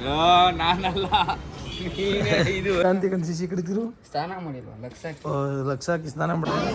ನಾನಲ್ಲ ಇದು ಕ್ರಾಂತಿ ಕಂಡು ಶಿಶಿ ಕಡಿತಿರು ಸ್ನಾನ ಮಾಡಿಲ್ವಾ ಲಕ್ಷ ಹಾಕಿ ಸ್ನಾನ ಮಾಡ್ತಾರೆ.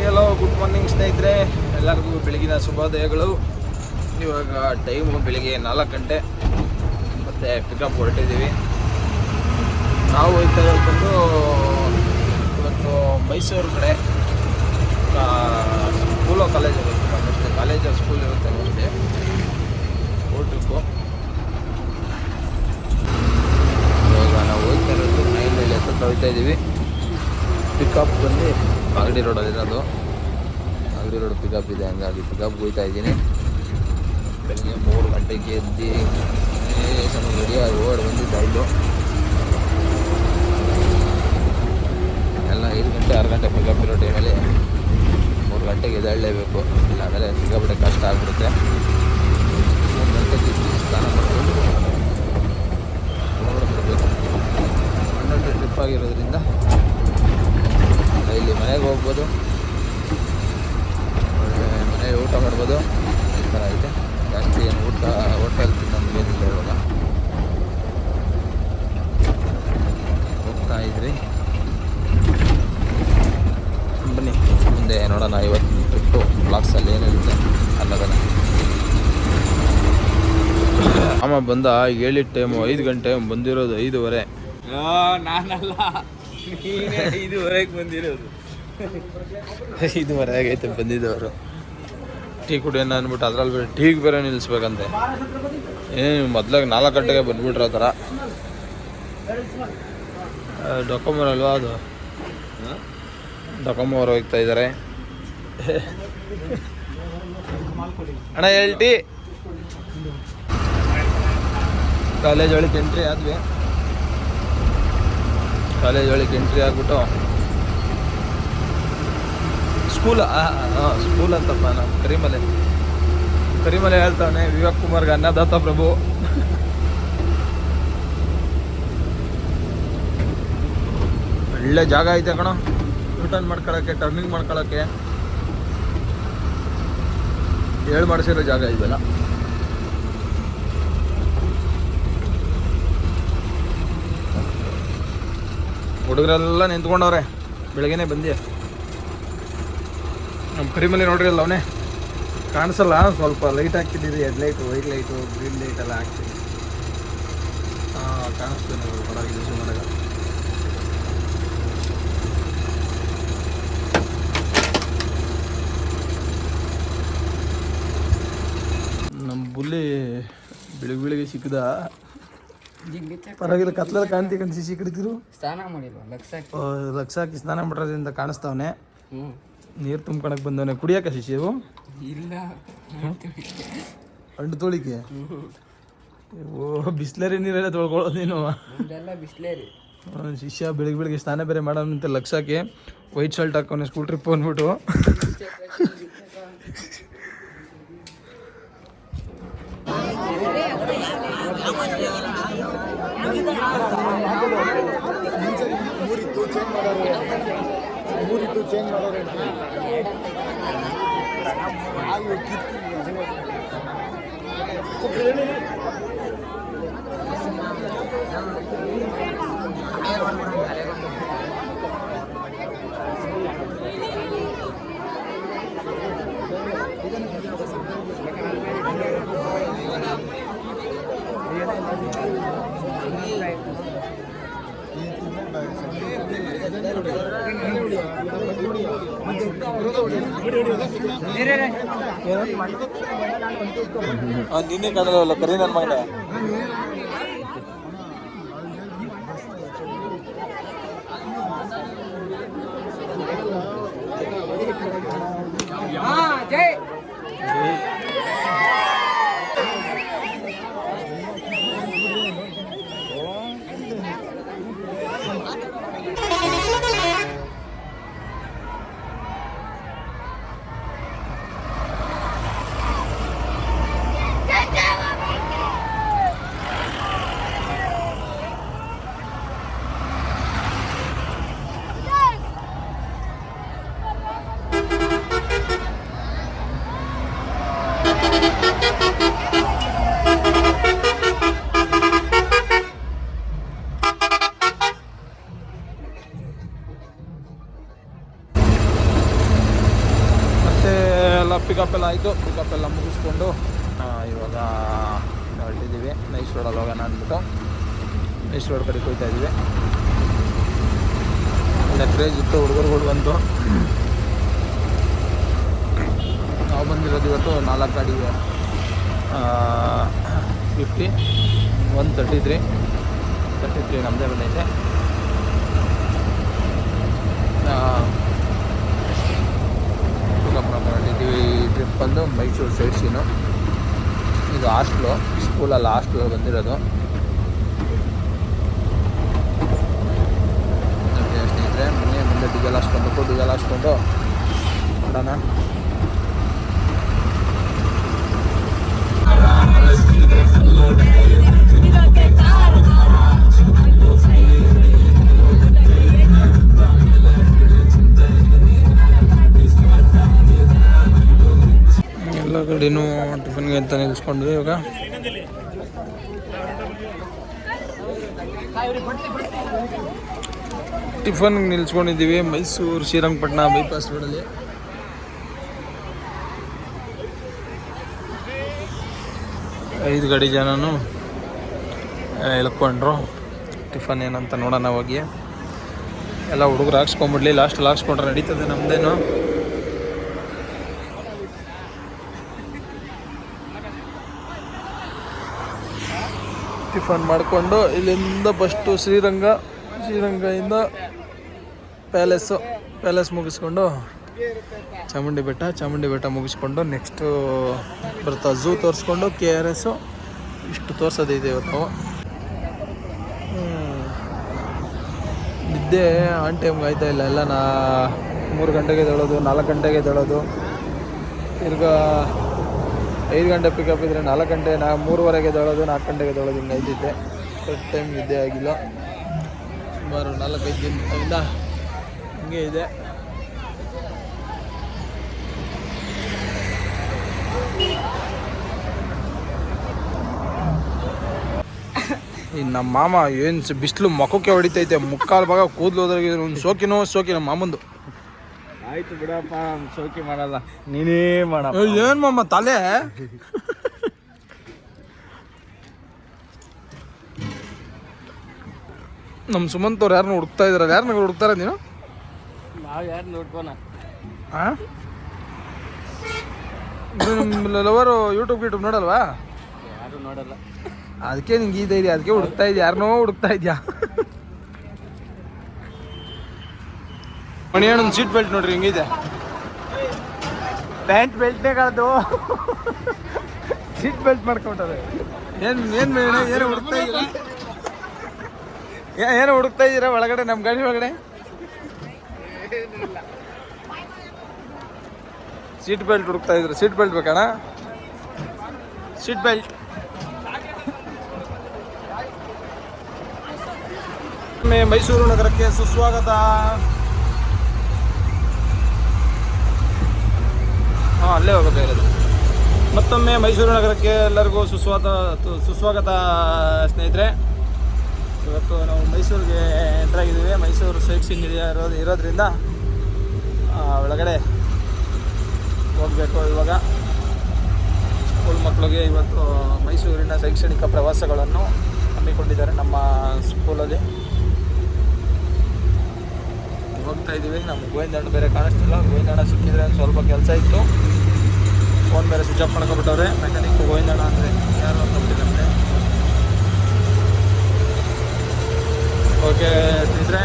ಹಲೋ, ಗುಡ್ ಮಾರ್ನಿಂಗ್ ಸ್ನೇಹಿತರೆ, ಎಲ್ಲರಿಗೂ ಬೆಳಗಿನ ಶುಭೋದಯಗಳು. ಇವಾಗ ಟೈಮು ಬೆಳಿಗ್ಗೆ 4 ಗಂಟೆ ಮತ್ತು ಪಿಕಪ್ ಹೊರಟಿದ್ದೀವಿ. ನಾವು ಹೋಗ್ತಾ ಬಂದು ಇವತ್ತು ಮೈಸೂರು ಕಡೆ ಸ್ಕೂಲೋ ಕಾಲೇಜ್ ಇರುತ್ತೆ, ಅಷ್ಟೇ ಕಾಲೇಜು ಸ್ಕೂಲ್ ಇರುತ್ತೆ ಅಷ್ಟೇ. ಟ್ರಿಪ್ಪು ಇವಾಗ ನಾವು ಹೋಗ್ತಾ ಇರೋದು ಮೈನಲ್ಲಿ ಹತ್ರ ಹೋಗ್ತಾ ಇದ್ದೀವಿ. ಪಿಕಪ್ ಬಂದು ಮಾಗಡಿ ರೋಡಲ್ಲಿರೋದು. ಮಾಗಡಿ ರೋಡ್ ಪಿಕಪ್ ಇದೆ, ಹಂಗಾಗಿ ಪಿಕಪ್ಗೆ ಹೋಗ್ತಾ ಇದ್ದೀನಿ. ಬೆಳಗ್ಗೆ 3 ಗಂಟೆಗೆ ಎದ್ದು ರೆಡಿಯಾಗಿ ಓಡಿ ಬಂದಿದ್ದ ಇದ್ದು ಎಲ್ಲ 5 ಗಂಟೆ 6 ಗಂಟೆ ಪಿಕಪ್ ಇರೋ ಟೈಮಲ್ಲಿ 3 ಗಂಟೆಗೆ ಎದ್ದೇಳಲೇಬೇಕು, ಇಲ್ಲಾಂದರೆ ಸಿಕ್ಕಾಪಟ್ಟೆ ಕಷ್ಟ ಆಗಿಬಿಡುತ್ತೆ. 3 ಗಂಟೆಗೆ ಸ್ನಾನ ಮಾಡ್ಕೊಂಡು ಬರಬೇಕು. 1 ಗಂಟೆ ಟ್ರಿಪ್ ಆಗಿರೋದ್ರಿಂದ ಇಲ್ಲಿ ಮನೆಗೆ ಹೋಗ್ಬೋದು, ಮನೆಗೆ ಊಟ ಮಾಡ್ಬೋದು. ಈ ಥರ ಐತೆ. ಜಾಸ್ತಿ ಏನು ಊಟ ಹೋಟೆಲ್ ನಮಗೇನಿಲ್ಲ. ಇವಾಗ ಹೋಗ್ತಾ ಇದ್ರಿ, ಬನ್ನಿ ಮುಂದೆ ನೋಡೋಣ. ಇವತ್ತು ಟ್ರಿಪ್ಪು ಬ್ಲಾಗ್ಸಲ್ಲಿ ಏನಿರುತ್ತೆ ಅನ್ನೋದನ್ನು. ಅಮ್ಮ ಬಂದ ಹೇಳಿದ ಟೈಮು 5 ಗಂಟೆ, ಬಂದಿರೋದು 5:15. ನಾನಲ್ಲ 5:15 ಬಂದಿರೋದು. 5:15 ಆಗೈತೆ ಬಂದಿದ್ದವರು. ಟೀ ಕುಡಿಯೋಣ ಅಂದ್ಬಿಟ್ಟು ಅದ್ರಲ್ಲಿ ಬೇರೆ ಟೀಗೆ ಬೇರೆ ನಿಲ್ಲಿಸ್ಬೇಕಂತೆ. ಏನು ಮೊದ್ಲಾಗ 4 ಗಂಟೆಗೆ ಬಂದ್ಬಿಟ್ರೆ ಆ ಥರ. ಡೊಕೊಮೋರ್ ಅಲ್ವಾ ಅದು? ಡೊಕೊಮೋರ್ ಹೋಗ್ತಾ ಇದ್ದಾರೆ. ಅಣ್ಣ ಹೇಳ್ಟಿ ಕಾಲೇಜ್ ಒಳಗೆ ಎಂಟ್ರಿ ಆದ್ವಿ. ಕಾಲೇಜ್ ಒಳಗೆ ಎಂಟ್ರಿ ಆಗ್ಬಿಟ್ಟು ಸ್ಕೂಲ್ ಅಂತಪ್ಪ, ನಾವು ಕರಿಮಲೆ ಹೇಳ್ತಾವನೆ ವಿವೇಕ್ ಕುಮಾರ್ಗೆ ಅನ್ನದಾತ ಪ್ರಭು. ಒಳ್ಳೆ ಜಾಗ ಐತೆ ಕಣ, ರಿಟರ್ನ್ ಮಾಡ್ಕೊಳಕ್ಕೆ, ಟರ್ನಿಂಗ್ ಮಾಡ್ಕೊಳಕ್ಕೆ. 7 ಮಾಡಿಸಿರೋ ಜಾಗ ಇದೆಲ್ಲ. ಹುಡುಗರೆಲ್ಲ ನಿಂತ್ಕೊಂಡವ್ರೆ, ಬೆಳಗ್ಗೆನೆ ಬಂದಿ. ನಮ್ಮ ಕರಿಮಲೆ ನೋಡ್ರಿ ಅಲ್ಲ, ಅವನೇ ಕಾಣಿಸಲ್ಲ. ಸ್ವಲ್ಪ ಲೈಟ್ ಹಾಕ್ತಿದ್ದೀರಿ, headlight, white light, green light ಎಲ್ಲ ಹಾಕ್ತೀವಿ. ಕಾಣಿಸ್ತೀನಿ ಹೊರಗೆ ಸುಮಾರಾಗ. ನಮ್ಮ ಬುಲ್ಲಿ ಬೆಳಿಗ್ಗೆ ಸಿಕ್ಕದ. ಪರವಾಗಿಲ್ಲ, ಕತ್ಲಲ್ಲಿ ಕಾಣ್ತಿ ಕಂಡು ಶಿಶಿ ಕಡಿತಿರು. ಸ್ನಾನ ಮಾಡಿಲ್ವಾ ಲಕ್ಷ ಹಾಕಿ ಸ್ನಾನ ಮಾಡೋದ್ರಿಂದ ಕಾಣಿಸ್ತಾವನೆ. ನೀರು ತುಂಬ್ಕೊಳಕ್ ಬಂದವನೆ. ಕುಡಿಯಕ ಶಿಶಿ ಅವು ಇಲ್ಲ, ಅಂಡು ತೊಳಿಕೆ. ಬಿಸ್ಲರಿ ನೀರೆಲ್ಲ ತೊಳ್ಕೊಳ್ಳೋದು ನೀನು. ಬಿಸ್ಲೇರಿ ಶಿಷ್ಯ ಬೆಳಿಗ್ಗೆ ಸ್ನಾನ ಬೇರೆ ಮಾಡೋಣಂತೆ. ಲಕ್ಷ ಹಾಕಿ ವೈಟ್ ಶರ್ಟ್ ಹಾಕೋನೆ, ಸ್ಕೂಲ್ ಟ್ರಿಪ್ ಅಂದ್ಬಿಟ್ಟು. ಮೂರಿತ್ತು ಚೇಂಜ್ ಮಾಡೋರು ನಿನ್ನೆ ಕಾಣಲ್ಲ ಕರಿ ನನ್ನ ಮಗನ. ಜೈ ಮತ್ತು ಎಲ್ಲ ಪಿಕಪ್ ಎಲ್ಲ ಆಯಿತು. ಪಿಕಪ್ ಎಲ್ಲ ಮುಗಿಸ್ಕೊಂಡು ಇವಾಗ ಹೊರಟಿದ್ದೀವಿ. ನೈಸ್ ರೋಡಲ್ಲಿ ಹೋಗೋಣ ಅಂದ್ಬಿಟ್ಟು ನೈಸ್ ರೋಡ್ ಕಡೆ ಹೋಗ್ತಾ ಇದ್ದೀವಿ. ಒಳ್ಳೆ ಕ್ರೇಜ್ ಇತ್ತು, ಹುಡುಗರುಗಳು ಬಂತು. ನಾವು ಬಂದಿರೋದು ಇವತ್ತು 4 ಗಾಡಿಗೆ 50 133 ನಮ್ಮದೇ ಬಂದೈತೆ. ಹೊರಟಿದ್ದೀವಿ. ಟ್ರಿಪ್ ಬಂದು ಮೈಸೂರು ಸೈಡ್ ಸೀನು. ಇದು ಹಾಸ್ಟ್ಲು, ಸ್ಕೂಲಲ್ಲಿ ಹಾಸ್ಟ್ಲು ಬಂದಿರೋದು. ಸ್ನೇಹಿತರೆ ಮುಂದೆ ಡೀಸೆಲ್ ಹಾಸ್ಕೊಂಡು ಮಾಡೋಣ. ಎಲ್ಲ ಕಡೆನೂ ಟಿಫನ್ಗೆ ಅಂತ ನಿಲ್ಲಿಸ್ಕೊಂಡ್ವಿ. ಇವಾಗ ಟಿಫನ್ಗೆ ನಿಲ್ಸ್ಕೊಂಡಿದ್ದೀವಿ ಮೈಸೂರು ಶ್ರೀರಂಗಪಟ್ಟಣ ಬೈಪಾಸ್ ರೋಡಲ್ಲಿ. ಐದು ಗಾಡಿ ಜನನು ಎಳ್ಕೊಂಡ್ರು. ಟಿಫನ್ ಏನಂತ ನೋಡೋಣ ಹೋಗಿ. ಎಲ್ಲ ಹುಡುಗರು ಹಾಕ್ಸ್ಕೊಂಬಿಡ್ಲಿ, ಲಾಸ್ಟಲ್ಲಿ ಹಾಕ್ಸ್ಕೊಂಡ್ರೆ ನಡೀತದೆ ನಮ್ಮದೇನು. ಟಿಫನ್ ಮಾಡಿಕೊಂಡು ಇಲ್ಲಿಂದ ಫಸ್ಟು ಶ್ರೀರಂಗದಿಂದ ಪ್ಯಾಲೇಸ್ ಮುಗಿಸ್ಕೊಂಡು ಚಾಮುಂಡಿ ಬೆಟ್ಟ ಮುಗಿಸ್ಕೊಂಡು ನೆಕ್ಸ್ಟು ಬರ್ತಾ ಝೂ ತೋರಿಸ್ಕೊಂಡು KRS ಇಷ್ಟು ತೋರಿಸೋದಿದೆ ಇವತ್ತು ನಾವು. ನಿದ್ದೆ ಆನ್ ಟೈಮ್ಗೆ ಆಯ್ತಾ ಇಲ್ಲ. ಎಲ್ಲ 3 ಗಂಟೆಗೆ ಎದ್ದೇಳೋದು, 4 ಗಂಟೆಗೆ ಎದ್ದೇಳೋದು. ತಿರ್ಗಾ 5 ಗಂಟೆ ಪಿಕಪ್ ಇದ್ದರೆ 4 ಗಂಟೆ 3:15ಗೆ ಎದ್ದೇಳೋದು, 4 ಗಂಟೆಗೆ ಎದ್ದೇಳೋದು. ಹಿಂಗೆ ಐತಿದ್ದೆ. ಕರೆಕ್ಟ್ ಟೈಮ್ ನಿದ್ದೆ ಆಗಿಲ್ಲ. ಸುಮಾರು 4-5 ದಿನದಿಂದ ಹಿಂಗೆ ಇದೆ. ಇನ್ನು ನಮ್ಮ ಮಾಮ ಏನು ಬಿಸಿಲು ಮುಖಕ್ಕೆ ಹೊಡಿತೈತೆ. ಮುಕ್ಕಾಲು ಭಾಗ ಕೂದಲು ಹೋದ್ರಾಗ ಒಂದು ಸೋಕಿ ನಮ್ಮ ಮಾಮಂದು. ಆಯ್ತು ಬಿಡಪ್ಪ, ಶೋಕಿ ಮಾಡಲ್ಲ, ನೀನೇ ಮಾಡ. ಏನು ಮಾಮ ತಲೆ ನಮ್ಮ ಸುಮಂತ್ ಅವ್ರು ಯಾರನ್ನ ಹುಡುಕ್ತಾ ಇದಾರೆ. ಯಾರನ್ನ ಹುಡುಕ್ತಾರ ನೀನು? ನಾವು ಯಾರು ನೋಡ್ಕೋಣ. ಹಾಂ, ನಿಮ್ಮ ಲವರು ಯೂಟ್ಯೂಬ್ ನೋಡಲ್ವಾ? ಯಾರು ನೋಡಲ್ಲ. ಅದಕ್ಕೆ ನಿಂಗೆ ಇದೆ, ಅದಕ್ಕೆ ಹುಡುಕ್ತಾ ಇದೆಯಾ? ಯಾರನ್ನೋ ಹುಡುಕ್ತಾ ಇದೆಯಾ? ಮಣಿಯಣ್ಣನ ಸೀಟ್ ಬೆಲ್ಟ್ ನೋಡ್ರಿ ಹೆಂಗಿದೆ. ಪ್ಯಾಂಟ್ ಬೆಲ್ಟ್ನೇ ಕಾದು ಸೀಟ್ ಬೆಲ್ಟ್ ಮಾಡ್ಕೊಂಡ್ರೆ. ಏನು ಹುಡುಕ್ತಾ ಇದ್ದೀರಾ? ಏನು ಹುಡುಕ್ತಾ ಇದ್ದೀರಾ ಒಳಗಡೆ, ನಮ್ಮ ಗಾಡಿ ಒಳಗಡೆ? ಸೀಟ್ ಬೆಲ್ಟ್ ಹುಡುಕ್ತಾ ಇದ್ರು. ಸೀಟ್ ಬೆಲ್ಟ್ ಬೇಕಣ್ಣ? Seat belt. ಮೈಸೂರು ನಗರಕ್ಕೆ ಸುಸ್ವಾಗತ. ಅಲ್ಲೇ ಹೋಗೋದು ಇರೋದು. ಮತ್ತೊಮ್ಮೆ ಮೈಸೂರು ನಗರಕ್ಕೆ ಎಲ್ಲರಿಗೂ ಸುಸ್ವಾಗತ ಸ್ನೇಹಿತರೆ. ಇವತ್ತು ನಾವು ಮೈಸೂರಿಗೆ ಎಂಟ್ರಾಗಿದ್ದೀವಿ. ಮೈಸೂರು ಸೈಟ್ ಸೀಯಿಂಗ್ ಇರೋದ್ರಿಂದ ಒಳಗಡೆ ಹೋಗಬೇಕು. ಇವಾಗ ಸ್ಕೂಲ್ ಮಕ್ಕಳಿಗೆ ಇವತ್ತು ಮೈಸೂರಿನ ಶೈಕ್ಷಣಿಕ ಪ್ರವಾಸಗಳನ್ನು ಹಮ್ಮಿಕೊಂಡಿದ್ದಾರೆ ನಮ್ಮ ಸ್ಕೂಲಲ್ಲಿ. ಹೋಗ್ತಾ ಇದ್ದೀವಿ. ನಮ್ಮ ಗೋವಿಂದಣ್ಣ ಬೇರೆ ಕಾಣಿಸ್ತಿಲ್ಲ. ಗೋವಿಂದಣ್ಣ ಸಿಕ್ಕಿದ್ರೆ ಸ್ವಲ್ಪ ಕೆಲಸ ಇತ್ತು. ಫೋನ್ ಬೇರೆ ಸ್ವಿಚ್ ಆಫ್ ಮಾಡ್ಕೊಬಿಟ್ಟವ್ರೆ. ಮೆಕ್ಯಾನಿಕ್ ಗೋವಿಂದಣ್ಣ ಅಂದರೆ ಯಾರು ಅಂತ ಬಿಟ್ಟಿದ್ದಾರೆ. ಓಕೆ ಸ್ನೇಹಿತರೆ,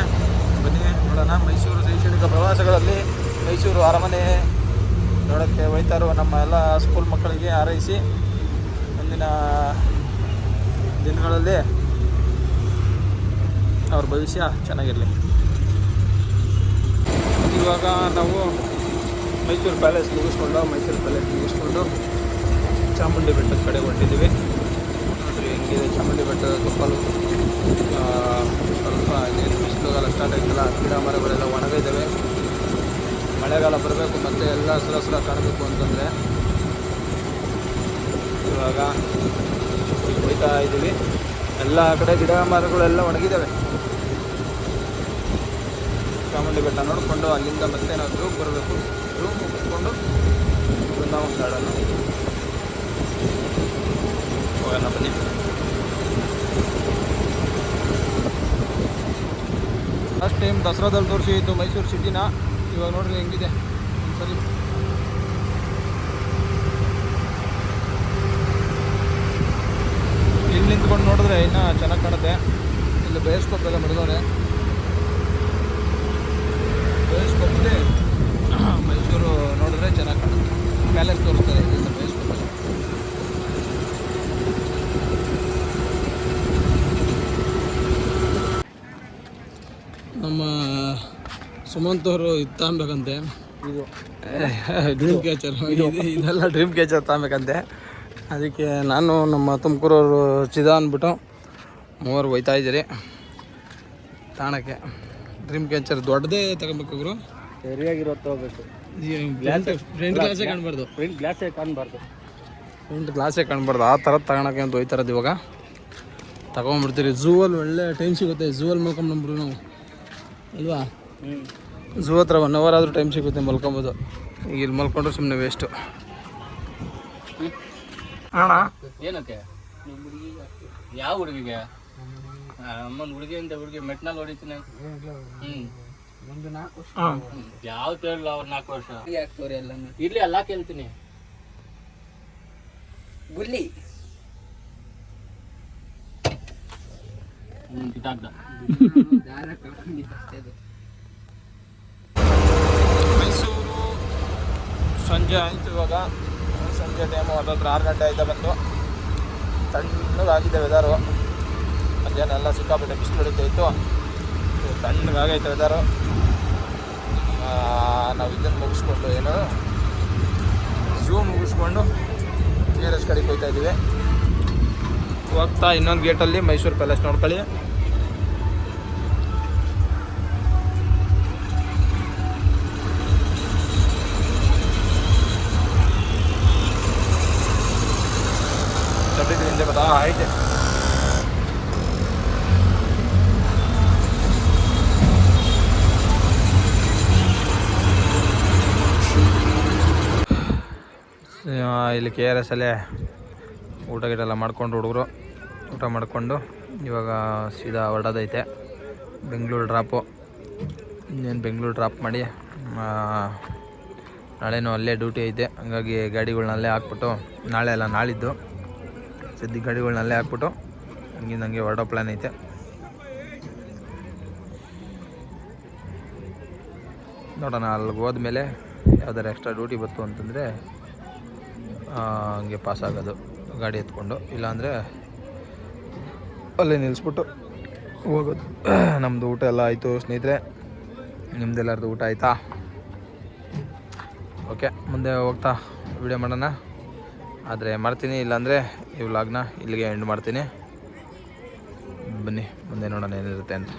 ಬನ್ನಿ ನೋಡೋಣ. ಮೈಸೂರು ಶೈಕ್ಷಣಿಕ ಪ್ರವಾಸಗಳಲ್ಲಿ ಮೈಸೂರು ಅರಮನೆ ನೋಡೋಕ್ಕೆ ಹೋಗ್ತಾ ಇರುವ ನಮ್ಮ ಎಲ್ಲ ಸ್ಕೂಲ್ ಮಕ್ಕಳಿಗೆ ಹಾರೈಸಿ ಮುಂದಿನ ದಿನಗಳಲ್ಲಿ ಅವ್ರ ಭವಿಷ್ಯ ಚೆನ್ನಾಗಿರಲಿ. ಇವಾಗ ನಾವು ಮೈಸೂರು ಪ್ಯಾಲೇಸ್ ಮುಗಿಸ್ಕೊಂಡು ಚಾಮುಂಡಿ ಬೆಟ್ಟದ ಕಡೆ ಹೊಂಟಿದ್ದೀವಿ. ನೋಡಿರಿ ಹೆಂಗಿದೆ ಚಾಮುಂಡಿ ಬೆಟ್ಟದ ಸುತ್ತಲೂ. ಸ್ವಲ್ಪ ಇನ್ನೇನು ಬಿಸಿಲುಗಾಲ ಸ್ಟಾರ್ಟ್ ಆಯ್ತಲ್ಲ, ಗಿಡ ಮರಗಳೆಲ್ಲ ಒಣಗಿದ್ದಾವೆ. ಮಳೆಗಾಲ ಬರಬೇಕು ಮತ್ತು ಎಲ್ಲ ಹಸಿರು ಕಾಣಬೇಕು ಅಂತಂದರೆ ಇವಾಗ ಹೋಗ್ತಾ ಇದ್ದೀವಿ. ಎಲ್ಲ ಕಡೆ ಗಿಡ ಮರಗಳೆಲ್ಲ ಒಣಗಿದ್ದಾವೆ. ಚಾಮುಂಡಿ ಬೆಟ್ಟ ನೋಡಿಕೊಂಡು ಅಲ್ಲಿಂದ ಮತ್ತೆ ನಾವು ಝೂಗೆ ಬರಬೇಕು. ಝೂ ಮುಗಿಸ್ಕೊಂಡು ಬೃಂದಾವನ ಗಾರ್ಡನ್ನು ಹೋಗೋಣ ಬನ್ನಿ. ಲಾಸ್ಟ್ ಟೈಮ್ ದಸರಾದಲ್ಲಿ ತೋರಿಸಿದ್ದು ಮೈಸೂರು ಸಿಟಿನ. ಇವಾಗ ನೋಡ್ರಿ ಹೆಂಗಿದೆ ಸರಿ. ಇಲ್ಲಿ ನಿಂತ್ಕೊಂಡು ನೋಡಿದ್ರೆ ಇನ್ನೂ ಚೆನ್ನಾಗಿ ಕಾಣುತ್ತೆ. ಇಲ್ಲಿ ಬಯೋಸ್ಕೋಪ್ ಎಲ್ಲ ಮಾಡಿದವ್ರೆ. ಬಯೋಸ್ಕೋಪಲ್ಲಿ ಮೈಸೂರು ನೋಡಿದ್ರೆ ಚೆನ್ನಾಗಿ ಕಾಣುತ್ತೆ. ಪ್ಯಾಲೇಸ್ ತೋರಿಸ್ತಾರೆ ಇಲ್ಲಿಂದ ಬಯೋಸ್ಕೋಪಲ್ಲಿ. ನಮ್ಮ ಸುಮಂತ್ ಅವರು ಇದು ತಗೊಬೇಕಂತೆ, ಇದು ಡ್ರೀಮ್ ಕ್ಯಾಚರ್. ಇದೆಲ್ಲ ಡ್ರೀಮ್ ಕ್ಯಾಚರ್ ತಗೊಬೇಕಂತೆ. ಅದಕ್ಕೆ ನಾನು ನಮ್ಮ ತುಮಕೂರವರು ಚಿದ ಅಂದ್ಬಿಟ್ಟು ಮೂವರು ಹೋಯ್ತಾ ಇದ್ದೀರಿ ತಾಣಕ್ಕೆ. ಡ್ರೀಮ್ ಕ್ಯಾಚರ್ ದೊಡ್ಡದೇ ತಗೊಬೇಕಾದ್ರು, ಸರಿಯಾಗಿರೋ ತಗೋಬೇಕು. ಫ್ರಂಟ್ ಗ್ಲಾಸೇ ಕಾಣಬಾರ್ದು. ಫ್ರಂಟ್ ಗ್ಲಾಸೇ ಕಾಣಬಾರ್ದು. ಫ್ರಂಟ್ ಗ್ಲಾಸೇ ಕಾಣಬಾರ್ದು. ಆ ಥರದ್ದು ತಗೊಳಕ್ಕೆ ಅಂತ ಹೋಯ್ತಾ ಇರೋದು. ಇವಾಗ ತಗೊಂಡ್ಬಿಡ್ತೀರಿ. ಝೂವಲ್ಲಿ ಒಳ್ಳೆ ಟೈಮ್ ಸಿಗುತ್ತೆ. ಝೂವಲ್ಲಿ ಮಲ್ಕೊಂಡ್ಬಿಡ್ರು ನಾವು ಅಲ್ವಾ. ಝೂ ಹತ್ರ 1 ಅವರ್ ಆದರೂ ಟೈಮ್ ಸಿಗುತ್ತೆ ಮಲ್ಕೊಬೋದು. ಈಗ ಇಲ್ಲಿ ಮಲ್ಕೊಂಡ್ರೆ ಸುಮ್ಮನೆ ವೇಸ್ಟು. ಅಣ್ಣ ಏನಕ್ಕೆ ಯಾವ ಹುಡುಗಿಗೆ? ಅಮ್ಮನ ಹುಡುಗಿ ಅಂತ ಹುಡುಗಿ ಮೆಟ್ನಲ್ಲಿ ಹೊಡಿತೀನಿ. ಯಾವ ಕೇಳಲ್ಲ ಅವ್ರು 4 ವರ್ಷ ಇರ್ಲಿ ಎಲ್ಲ ಕೇಳ್ತೀನಿ. ಗುಲ್ಲಿ ಕಿಟಾಕ್ದ ಮೈಸೂರು ಸಂಜೆ ಆಯಿತು. ಇವಾಗ ಸಂಜೆ ಟೈಮು ಹತ್ತತ್ರ 6 ಗಂಟೆ ಆಯ್ತಾ ಬಂದು. ತಣ್ಣಗಾಗಿದೆ ವೆದರು. ಮಧ್ಯಾಹ್ನ ಎಲ್ಲ ಸಿಕ್ಕಾಪಟ್ಟೆ ಬಿಸಿಲು ಹೊಡಿತಾ ಇತ್ತು. ತಣ್ಣಗಾಗೈತೆ ವೆದರು. ನಾವು ಇದನ್ನು ಮುಗಿಸ್ಕೊಂಡು ಏನು ಝೂ ಮುಗಿಸ್ಕೊಂಡು KRS ಕಡೆಗೆ ಹೋಗ್ತಾ ಇದ್ದೀವಿ. ಹೋಗ್ತಾ ಇನ್ನೊಂದು ಗೇಟಲ್ಲಿ ಮೈಸೂರು ಪ್ಯಾಲೇಸ್ ನೋಡ್ಕೊಳ್ಳಿ. ಹಿಂದೆ ಬದಾ ಐತೆ. ಇಲ್ಲಿ KRS ಅಲ್ಲೇ ಊಟ ಗಿಟ ಎಲ್ಲ ಮಾಡ್ಕೊಂಡು ಹುಡುಗರು ಊಟ ಮಾಡಿಕೊಂಡು ಇವಾಗ ಸೀದಾ ಹೊರಡೋದೈತೆ ಬೆಂಗಳೂರು ಡ್ರಾಪು. ಇನ್ನೇನು ಬೆಂಗಳೂರು ಡ್ರಾಪ್ ಮಾಡಿ ನಾಳೆನೂ ಅಲ್ಲೇ ಡ್ಯೂಟಿ ಐತೆ. ಹಂಗಾಗಿ ಗಾಡಿಗಳ್ನಲ್ಲೇ ಹಾಕ್ಬಿಟ್ಟು ನಾಳೆ ಅಲ್ಲ ನಾಳಿದ್ದು ಸದ್ಯಕ್ಕೆ ಗಾಡಿಗಳ್ನಲ್ಲೇ ಹಾಕ್ಬಿಟ್ಟು ಹಂಗೆ ಹೊರಡೋ ಪ್ಲ್ಯಾನ್ ಐತೆ. ನೋಡೋಣ ಅಲ್ಲಿಗೆ ಹೋದ್ಮೇಲೆ ಯಾವ್ದಾರು ಎಕ್ಸ್ಟ್ರಾ ಡ್ಯೂಟಿ ಬಂತು ಅಂತಂದರೆ ಹಂಗೆ ಪಾಸ್ ಆಗೋದು ಗಾಡಿ ಎತ್ಕೊಂಡು. ಇಲ್ಲಾಂದರೆ ಅಲ್ಲೇ ನಿಲ್ಲಿಸ್ಬಿಟ್ಟು ಹೋಗೋದು. ನಮ್ಮದು ಊಟ ಎಲ್ಲ ಆಯಿತು ಸ್ನೇಹಿತರೆ. ನಿಮ್ಮದೆಲ್ಲರದು ಊಟ ಆಯಿತಾ? ಓಕೆ, ಮುಂದೆ ಹೋಗ್ತಾ ವಿಡಿಯೋ ಮಾಡೋಣ. ಆದರೆ ಮಾಡ್ತೀನಿ, ಇಲ್ಲಾಂದರೆ ಈ ವ್ಲಾಗ್ನ ಇಲ್ಲಿಗೆ ಎಂಡ್ ಮಾಡ್ತೀನಿ. ಬನ್ನಿ ಮುಂದೆ ನೋಡೋಣ ಏನಿರುತ್ತೆ ಅಂತ.